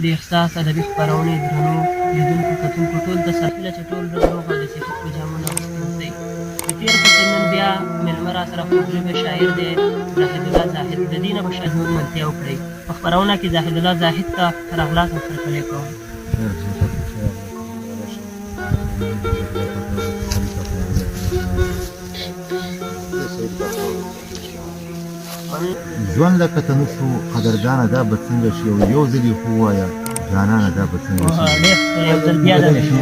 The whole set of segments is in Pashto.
د احساس ادبي خپرونې درنو لیدونکو کتونکو ټول ته سلسله چې ټول روغ او د صحت په جامونه اغوستي د تېر پسې نن بیا مېلمه را سره خوږژبی شاعر دی زاهد الله زاهد د دې نه به شاید موږ منتیا وکړئ په خپرونه کې زاهد الله زاهد ته ښه راغلاست او هرکلی کوم ژوند لکه تنور شو قدردانه دا به څنګه شي او یو ځل یې خو ووایه جانانه دا به څنګه شي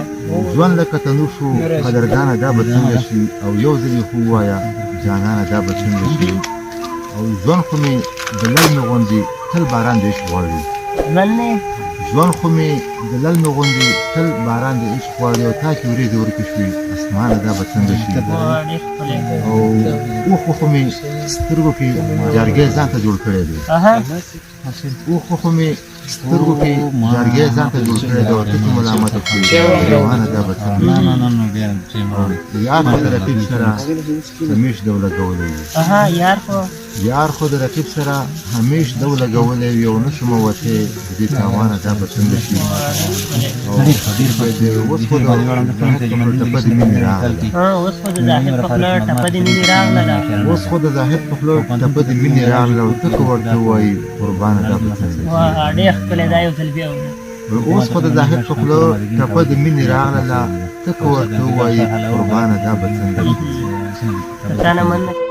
ژوند لکه تنور شو قدردانه دا به څنګه شي او یو ځل یې خو ووایه جانانه دا به څنګه شي او ژوند خو مې د للمې غوندې تل باران د عشق غواړي ژوند خو مې د للمې غوندې تل باران د عشق غواړي او تا کې ورېځې ورکې شوې اسمانه دا به څنګه شي او اوښ خو مې سترګو کې جارګی ځان ته جوړ کړی دی اوښ خو مې سترګو کې جارګی ځان ته جوړ کړی دی او ته ملامته کړې روانه دا به څنګه یار خو د رقیب سره همیش دو لګولی وي یار خو د رقیب سره همیش دو لګولی وي او نه شم وتی د دې تاوانه دا به څنګه شي اوس خو د ټپه د مینې راغله اوس خو د زاهد په خوله ټپه د مینې راغله او ته که ورته ووایي قربانه دا به څنګه شي اوس خو د زاهد په خوله ټپه د مینې راغله ته که ورته ووایي قربانه دا به څنګه شي